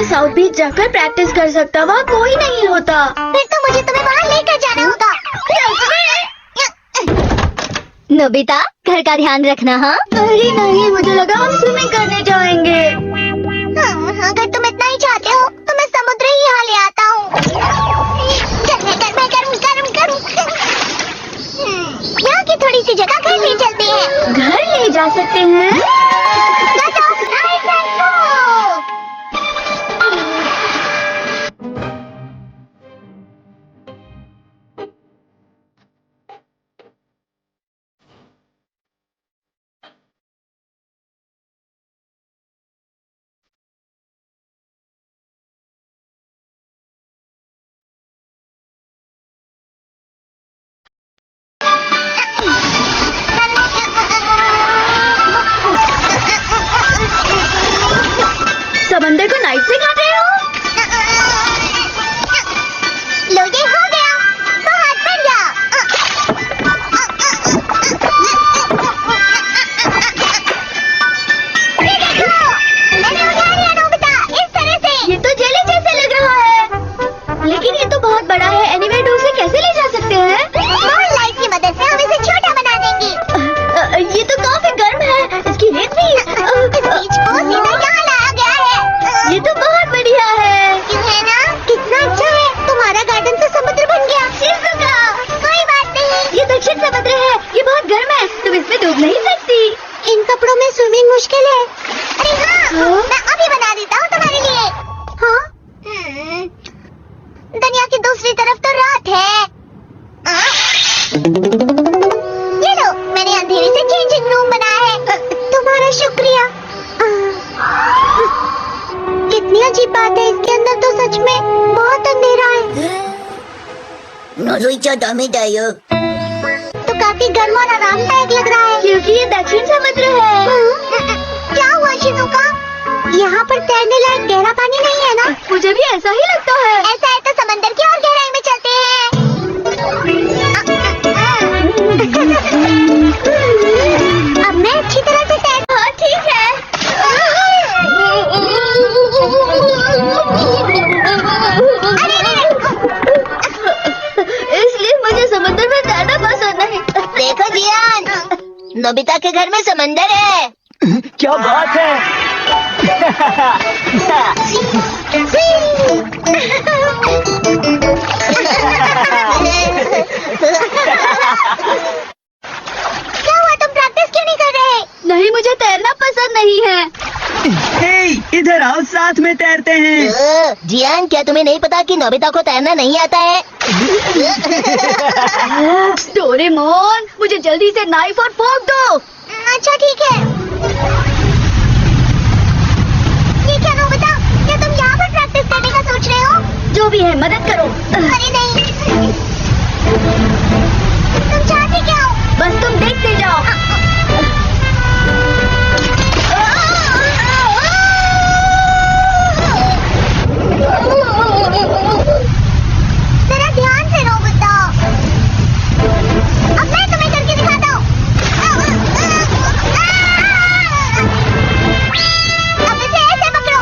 South Beach जाकर practice कर सकता, वहाँ कोई नहीं होता। फिर तो मुझे तुम्हें वहाँ लेकर जाना होगा। नोबिता, घर का ध्यान रखना। हाँ अरे नहीं, मुझे लगा हम स्विमिंग करने जाएंगे। अगर तुम इतना ही चाहते हो तो मैं समुद्र ही यहाँ ले आता हूँ। यहाँ की थोड़ी सी जगह घर ले चलते हैं। घर ले जा सकते हैं? समंदर को नाइफ से काट रहे हो? लो ये हो गया, तो हाथ बन जाओ। ये देखो, मैंने उठा लिया नोबिता, इस तरह से। ये तो जेली जैसे लग रहा है। लेकिन ये तो बहुत बड़ा है, एनीवे उसे कैसे ले जा सकते हैं? मोर लाइट की मदद से हम इसे छोटा बना देंगे। ये तो काफी गर्म है, इसकी रेत भी। इस बीज को सीधा यहाँ लाया गया है। ये तो बहुत बढ़िया है। क्यों है ना? कितना अच्छा है, तुम्हारा गार्डन तो समुद्र बन गया। कोई बात नहीं, ये दक्षिण समुद्र है, ये बहुत गर्म है, तुम इसमें डूब नहीं सकती। इन कपड़ों में स्विमिंग मुश्किल है। अरे हाँ, मैं अभी बना देता हूँ तुम्हारे लिए। हाँ, दुनिया की दूसरी तरफ तो रात है। ये लो, मैंने अंधेरे से चेंजिंग रूम बनाया है। तुम्हारा शुक्रिया। कितनी अजीब बात है, इसके अंदर तो सच में बहुत अंधेरा है। तो काफी गर्म और आरामदायक लग रहा है। क्योंकि ये दक्षिण समुद्र है। क्या हुआ शिजुका? यहाँ पर तैरने लायक गहरा पानी नहीं है ना? मुझे भी ऐसा ही लगता है। ऐसा है तो समंदर की और गहराई में चलते हैं। अब मैं अच्छी तरह से तैर। हाँ ठीक है। इसलिए मुझे समुद्र में तैरना पसंद नहीं। देखो जियान, नोबिता के घर में समंदर है। क्या बात है। क्या हुआ, तुम प्रैक्टिस क्यों नहीं कर रहे? नहीं, मुझे तैरना पसंद नहीं है। हे, इधर आओ, साथ में तैरते हैं। जियान, क्या तुम्हें नहीं पता कि नोबिता को तैरना नहीं आता है? डोरेमोन, मुझे जल्दी से नाइफ और फोर्क दो। अच्छा ठीक है। ये क्या नोबिता, क्या तुम यहाँ पर प्रैक्टिस करने का सोच रहे हो? जो भी है, मदद करो। अरे नहीं, तुम चाहते क्या हो? बस तुम देखते जाओ। जरा ध्यान से नोबिता। अब मैं तुम्हें करके दिखाता हूँ। अब इसे ऐसे पकड़ो।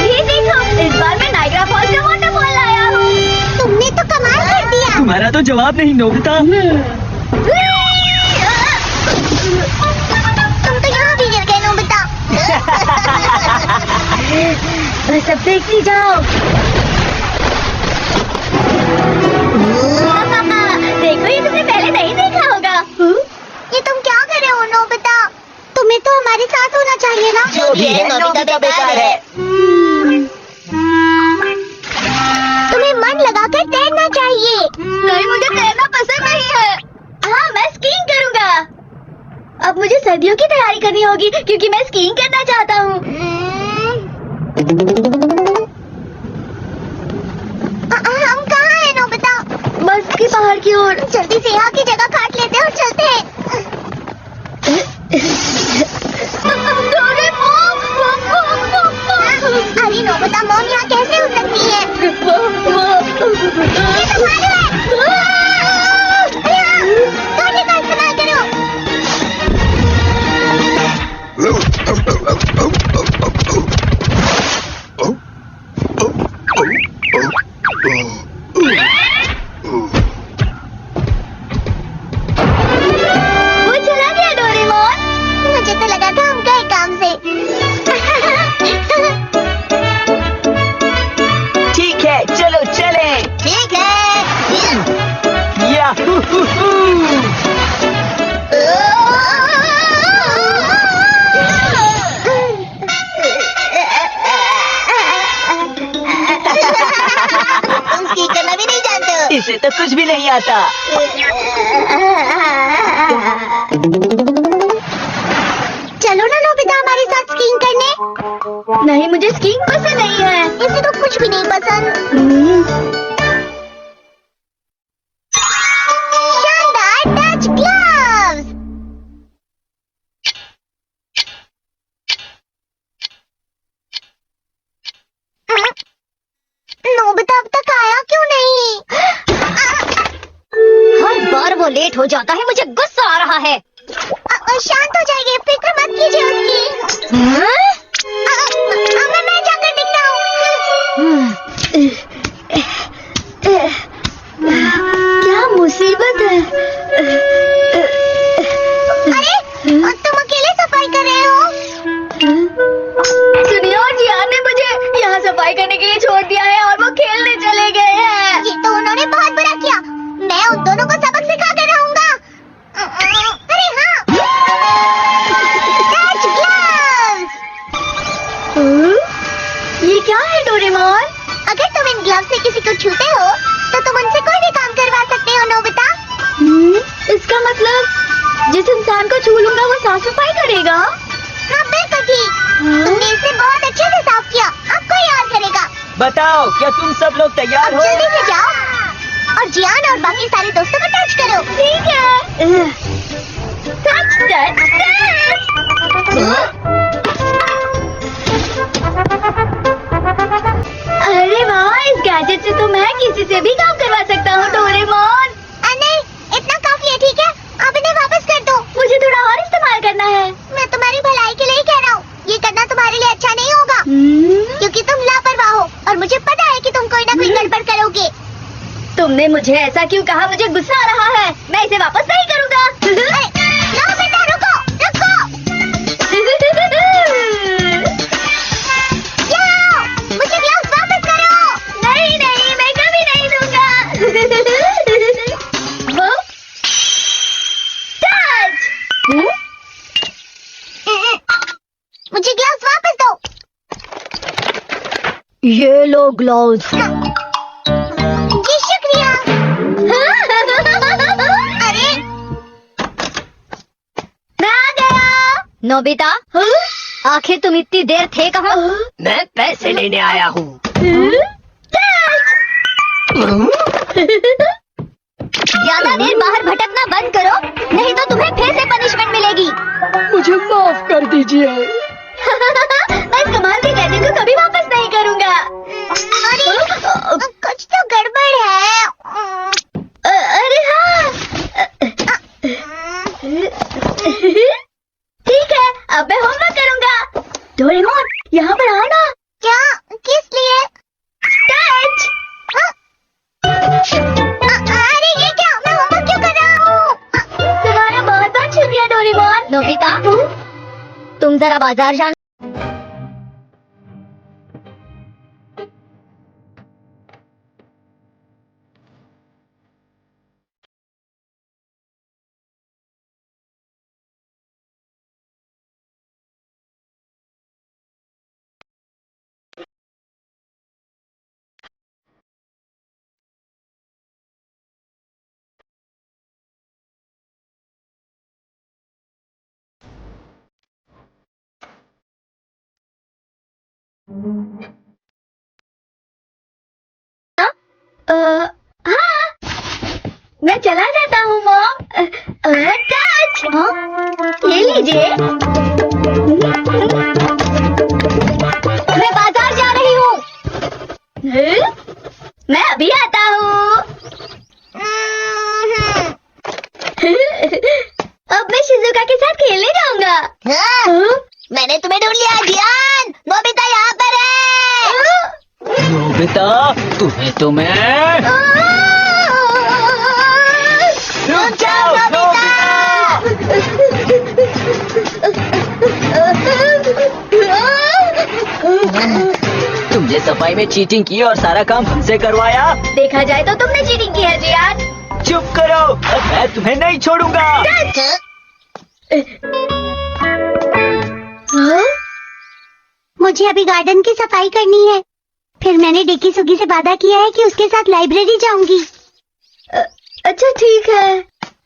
ये देखो, इस बार मैं नाइग्रा फॉल्स का वाटरफॉल लाया हूँ। तुमने तो कमाल कर दिया। तुम्हारा तो जवाब नहीं नोबिता। तुम तो यहाँ भी गिर गए नोबिता। बस अब देखती जाओ। देखो, ये तुमने पहले नहीं देखा होगा। ये तुम क्या कर रहे हो नोबिता? तुम्हें तो हमारे साथ होना चाहिए ना। जो भी है, नोबिता बेकार है। तुम्हें मन लगाकर तैरना चाहिए। नहीं, मुझे तैरना पसंद नहीं है। हाँ, मैं स्कीइंग करूँगा। अब मुझे सर्दियों की तैयारी करनी होगी क्योंकि मैं स्कीइंग करना चाहता हूँ। हम कहाँ हैं नोबिता? बस की पहाड़ की ओर। जल्दी से यहाँ की जगह काट लेते हैं और चलते हैं। अरे नोबिता मॉम यहाँ कैसे हो सकती है? ये तो भालू है। अरे हाँ, कांटे का इस्तेमाल करो। वो चला गया डोरेमोन। मुझे तो लगा था हम गए काम से। ठीक है, चलो चले। ठीक है। याहू। तुम स्की करना भी नहीं जानते हो। इसे तो कुछ भी नहीं आता। चलो ना नोबिता हमारे साथ स्कीइंग करने। नहीं, मुझे स्कीइंग पसंद नहीं है। इसे तो कुछ भी नहीं पसंद। शानदार टच ग्लव्स। नोबिता अब तक आया क्यों नहीं? हर बार वो लेट हो जाता है, मुझे गुस्सा आ रहा है। शांत हो जाइए, फिक्र मत कीजिए उसकी। मैं जाकर देखता हूँ। क्या मुसीबत है। अरे तुम अकेले सफाई कर रहे हो? सुनिए, और जियान ने मुझे यहाँ सफाई करने के लिए छोड़ दिया है और वो खेलने चले गए हैं। ये तो उन्होंने बहुत बुरा किया। मैं उन दोनों को सबक सिखा कर रहूंगा। अरे हाँ, टच ग्लव्स। ये क्या है डोरेमोन? अगर तुम इन ग्लव्स से किसी को छूते हो तो तुम उनसे कोई भी काम करवा सकते हो नोबिता। इसका मतलब जिस इंसान को छू लूंगा वो साफ सफाई करेगा। हाँ बिल्कुल ठीक। तुमने इसे बहुत अच्छे से साफ किया। अब कोई और करेगा। बताओ, क्या तुम सब लोग तैयार अब हो? जल्दी से जाओ और जियान और बाकी सारे दोस्तों को टच करो। ठीक है। टच टच अरे वाह, इस गैजेट से तो मैं किसी से भी काम करवा सकता हूँ डोरेमोन। नहीं, इतना काफी है। ठीक है, अब इन्हें वापस कर दो। मुझे थोड़ा और इस्तेमाल करना है। मैं तुम्हारी भलाई के लिए ही कह रहा हूँ। ये करना तुम्हारे लिए अच्छा नहीं होगा क्योंकि तुम लापरवाह हो और मुझे पता है कि तुम कोई ना कोई गड़बड़ करोगे। तुमने मुझे ऐसा क्यों कहा? मुझे गुस्सा आ रहा है। मैं इसे वापस नहीं करूँगा। नो बेटा, रुको रुको। जाओ, मुझे ग्लव्स वापस करो। नहीं नहीं, मैं कभी नहीं दूंगा। वो टच। मुझे ग्लव्स वापस दो। ये लो ग्लव्स। जी शुक्रिया। अरे मैं आ गया। नोबिता, आखिर तुम इतनी देर थे कहाँ? मैं पैसे लेने आया हूँ। ज्यादा देर बाहर भटकना बंद करो, नहीं तो तुम्हें फिर से पनिशमेंट मिलेगी। मुझे माफ कर दीजिए। मैं इस कमाल के गैजेट को कभी वापस नहीं करूँगा। अरे कुछ तो गड़बड़ है। अरे हाँ। ठीक है, अब मैं होमवर्क करूँगा। डोरेमोन, यहाँ पर आना। क्या? किस लिए? टच। अरे ये क्या? मैं होमवर्क क्यों कर रहा हूँ? तुम्हारा बहुत बहुत शुक्रिया डोरेमोन। नोबिता, तुम जरा बाजार जाना। हाँ, मैं चला जाता हूँ मॉम। टच। ये लीजिए। मैं बाजार जा रही मैं अभी आता हूँ। अब मैं शिजुका के साथ खेलने जाऊंगा। मैंने तुम्हें ढूंढ लिया। जियान, नोबिता यहाँ पर है। नोबिता, तुम्हें तो मैं रुक जाओ तुमने सफाई में चीटिंग की और सारा काम हमसे करवाया। देखा जाए तो तुमने चीटिंग की है जियान। चुप करो, अब मैं तुम्हें नहीं छोड़ूंगा। मुझे अभी गार्डन की सफाई करनी है। फिर मैंने डेकी सुगी से वादा किया है कि उसके साथ लाइब्रेरी जाऊंगी। अच्छा ठीक है।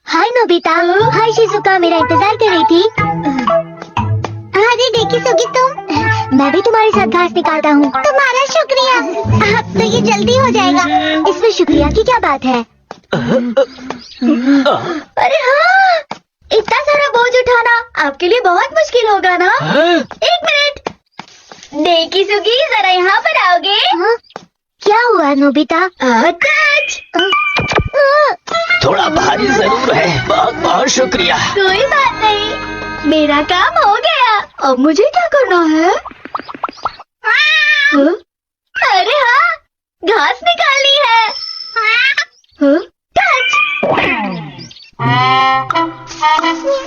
हाय नोबिता। हाय शिजुका, मेरा इंतजार कर रही थी। अरे डेकी सुगी तुम। मैं भी तुम्हारे साथ घास निकालता हूँ। तुम्हारा शुक्रिया। अब तो ये जल्दी हो जाएगा। इसमें शुक्रिया की क्या बात है? अरे हाँ, इतना सारा बोझ उठाना आपके लिए बहुत मुश्किल होगा ना। एक मिनट, डेकी सुगी जरा यहाँ पर आओगे? हाँ? क्या हुआ नोबिता? टच। थोड़ा भारी जरूर है। बहुत बहुत शुक्रिया। कोई बात नहीं, मेरा काम हो गया। अब मुझे क्या करना है? हाँ? अरे हाँ, घास निकालनी है। हाँ? टच।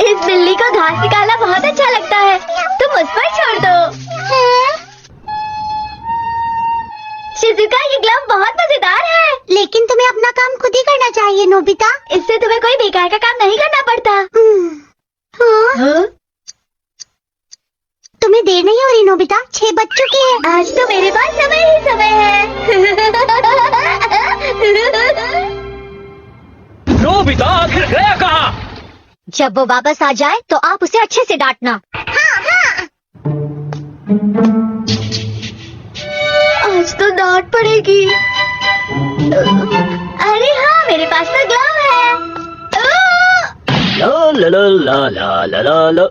इस बिल्ली को घास निकालना बहुत अच्छा लगता है। तुम उस पर छोड़ दो। शिजुका, ये ग्लव बहुत मजेदार है। लेकिन तुम्हें अपना काम खुद ही करना चाहिए नोबिता। इससे तुम्हें कोई बेकार का काम नहीं करना पड़ता। हाँ? तुम्हें देर नहीं हो रही नोबिता? 6 बज चुकी है। आज तो मेरे पास समय ही समय है। नोबिता आखिर गया कहाँ? जब वो वापस आ जाए तो आप उसे अच्छे से डांटना। आज तो डांट पड़ेगी। अरे हाँ, मेरे पास तो ग्लव है। ला ला ला ला ला ला ला ला।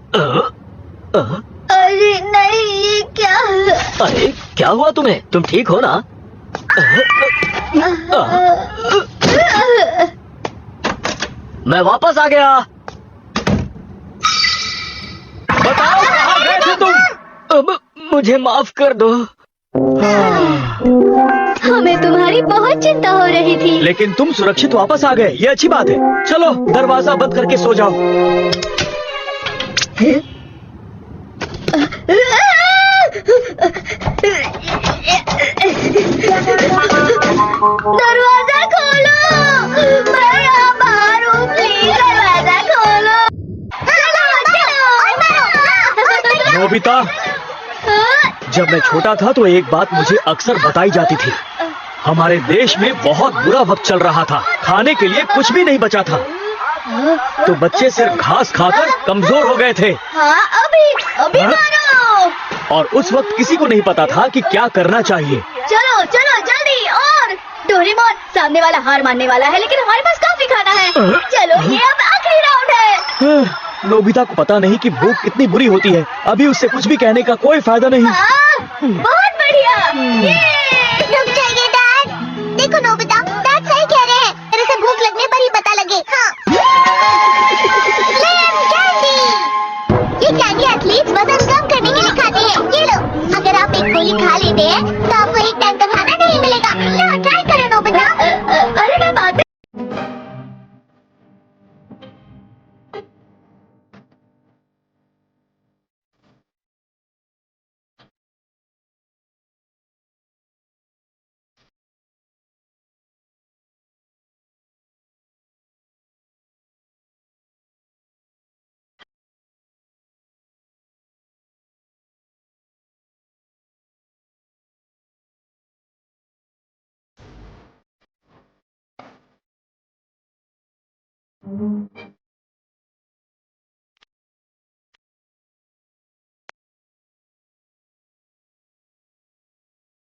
अरे नहीं, ये क्या है? अरे क्या हुआ तुम्हें? तुम ठीक हो ना? मैं वापस आ गया। बताओ कहाँ गए थे तुम? अब मुझे माफ कर दो। हमें तुम्हारी बहुत चिंता हो रही थी। लेकिन तुम सुरक्षित वापस आ गए, ये अच्छी बात है। चलो दरवाजा बंद करके सो जाओ। दरवाजा खोलो, मैं यहाँ बाहर हूँ, प्लीज दरवाजा खोलो। नोबिता, जब मैं छोटा था तो एक बात मुझे अक्सर बताई जाती थी। हमारे देश में बहुत बुरा वक्त चल रहा था। खाने के लिए कुछ भी नहीं बचा था, तो बच्चे सिर्फ घास खाकर कमजोर हो गए थे। हाँ, अभी हाँ? मारो। और उस वक्त किसी को नहीं पता था कि क्या करना चाहिए। चलो चलो जल्दी। और डोरेमोन, सामने वाला हार मानने वाला है, लेकिन हमारे पास काफी खाना है। चलो, ये अब आखिरी राउंड है। नोबिता को पता नहीं कि भूख कितनी बुरी होती है। अभी उससे कुछ भी कहने का कोई फायदा नहीं। बहुत बढ़िया। रुक जाइए डैड। देखो नोबिता, डैड सही कह रहे हैं। मेरे से भूख लगने पर ही पता लगे। हाँ। लेम कैंडी। ये कैंडी एथलीट्स वजन कम करने के लिए खाते हैं। ये लो, अगर आप एक गोली खा लेते हैं तो आपको एक टाइम का खाना नहीं मिलेगा। लो, ट्राई करो नोबिता। अरे मैं बात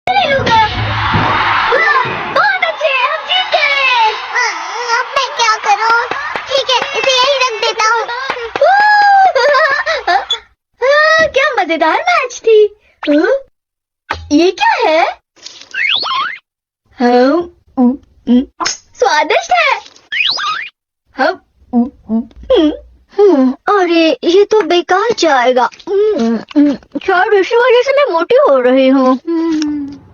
ले लूंगा। बहुत अच्छे, हम जीत गए। अब मैं क्या करूं? ठीक है, इसे यही रख देता हूँ। क्या मजेदार मैच थी। ये क्या है? स्वादिष्ट है। अरे ये तो बेकार जाएगा। शायद इसी वजह से मैं मोटी हो रही हूँ।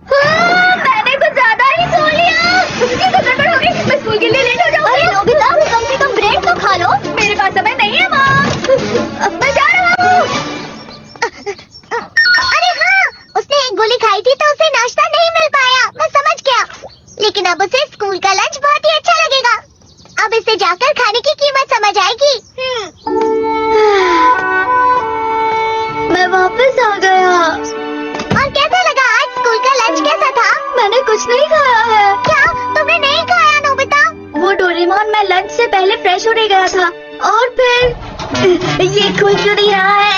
मैंने कुछ ज्यादा ही सो लिया। ये तो गड़बड़ हो गई। मैं स्कूल के लिए लेट हो जाऊंगी। अरे नोबिता, कम से कम ब्रेड तो खा लो। मेरे पास समय नहीं है माँ। अब मैं जा रहा हूँ। अरे हाँ, उसने एक गोली खाई थी तो उसे नाश्ता नहीं मिल पाया। मैं समझ गया, लेकिन अब उसे स्कूल का लंच बहुत ही अच्छा लगेगा। अब इसे जाकर खाने की कीमत समझ आएगी। मैं वापस आ गया। और कैसा लगा आज स्कूल का लंच? कैसा था? मैंने कुछ नहीं खाया है। क्या तुमने नहीं खाया नोबिता? वो डोरेमोन मैं लंच से पहले फ्रेश होने गया था और फिर ये खुल क्यों नहीं रहा है?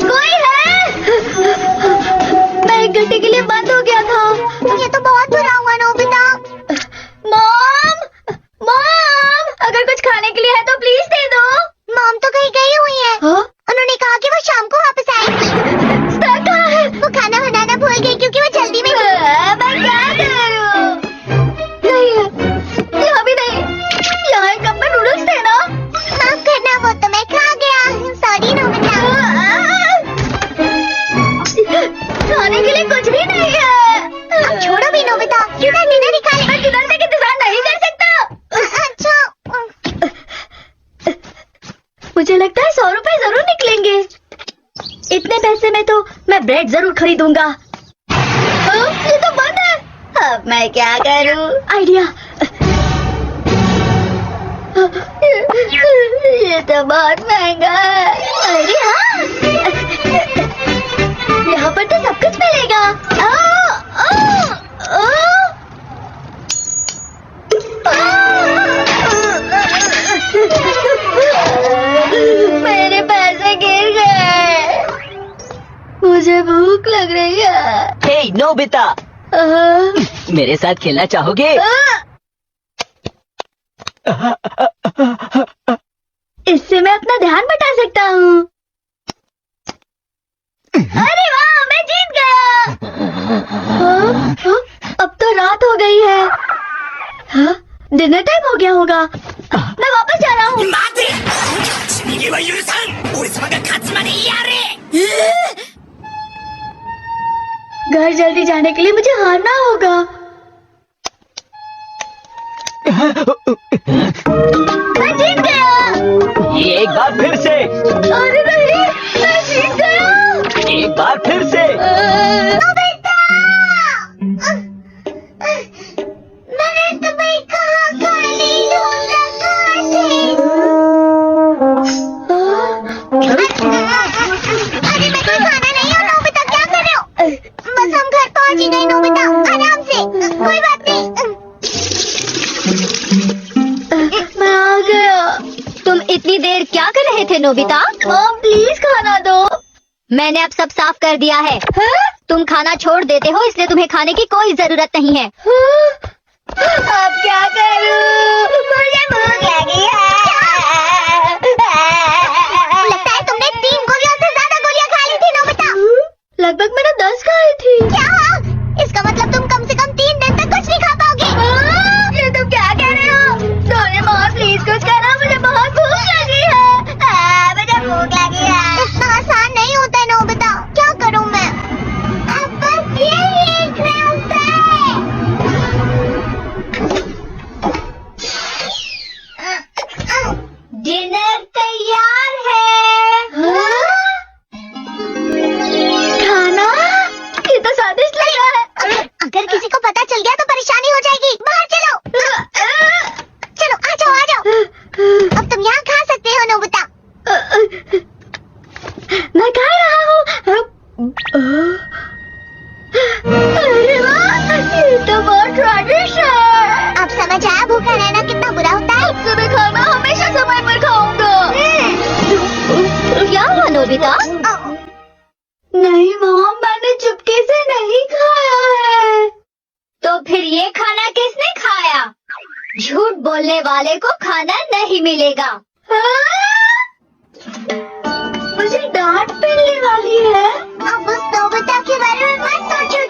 कोई है? मैं 1 घंटे के लिए बंद हो गया था। ये तो बहुत बुरा हुआ नोबिता। मॉम, मॉम, अगर कुछ खाने के लिए है तो प्लीज दे दो। मॉम तो कहीं गई हुई है। हाँ? उन्होंने कहा कि वो शाम को वापस आएंगी। स्टक कहाँ है? वो खाना बनाना भूल गई क्योंकि वो जल्दी में थी। मैं क्या करूं? नहीं है, यहाँ भी नहीं। यहाँ एक कप में नूडल्स थे ना? माफ करना, वो तो मैं खा गया। Sorry Nobita. खाने के लिए कुछ भी नहीं है। अब छोड़ो भी नोबिता, क्यों ना डिनर ही खा ले। मैं डिनर तक इंतजार नहीं कर सकता। अच्छा, मुझे लगता है 100 रुपए जरूर निकलेंगे। इतने पैसे में तो मैं ब्रेड जरूर खरीदूंगा। ये तो बंद है। अब मैं क्या करूं? आइडिया। ये तो बहुत महंगा है। अरे हाँ, यहाँ पर तो सब कुछ मिलेगा। मेरे पैसे गिर गए। मुझे भूख लग रही है। हे नोबिता, मेरे साथ खेलना चाहोगे? इससे मैं अपना ध्यान बटा सकता हूँ। अरे वाह, मैं जीत गया। अब तो रात हो गई है। डिनर टाइम हो गया होगा। मैं वापस जा रहा हूँ। घर जल्दी जाने के लिए मुझे हारना होगा। मैं जीत गया। ये एक बार फिर से। अरे नहीं, मैं जीत गया। एक बार फिर से। मैंने तुम्हें कहा खाने दूंगा अरे मैं कोई खाना नहीं हूँ नोबिता, क्या कर रहे हो? बस हम घर पहुँच ही गए नोबिता, आराम से, कोई बात नहीं। मैं आ गया। तुम इतनी देर क्या कर रहे थे नोबिता? मॉम प्लीज खाना दो। मैंने अब सब साफ कर दिया है। तुम खाना छोड़ देते हो, इसलिए तुम्हें खाने की कोई जरूरत नहीं है। अब क्या करूं? मुझे भूख लगी है। लगता है तुमने 3 गोलियों से ज्यादा गोलियां खा ली थी नोबिता। लगभग मैंने 10 खाई थी। क्या? इसका मतलब तुम कम से कम 3 दिन तक कुछ नहीं खा पाओगे। ये तुम क्या कह रहे हो? डोरेमोन प्लीज कुछ करो, मुझे बहुत भूख लगी है। मुझे भूख लगी है। इतना आसान नहीं होता है नोबिता, क्या करूं मैं? अब बस यही एक रास्ता है। डिनर तैयार है। खाना? ये तो स्वादिष्ट लग रहा है। अगर किसी को पता चल गया तो परेशानी हो जाएगी। बाहर चलो। चलो आ जाओ आ जाओ। अब तुम यहाँ खा सकते हो नोबिता। मैं खा रहा हूँ। अरे वाह, ये तो बहुत स्वादिष्ट है। अब समझ आया भूखा रहना कितना बुरा होता है। अब से मैं खाना हमेशा समय पर खाऊंगा। क्या हुआ नोबिता? नहीं मॉम, मैंने चुपके से नहीं खाया है। तो फिर ये खाना किसने खाया? झूठ बोलने वाले को खाना नहीं मिलेगा। मुझे डांट मिलने वाली है। अब उस नोबिता के बारे में मत सोचो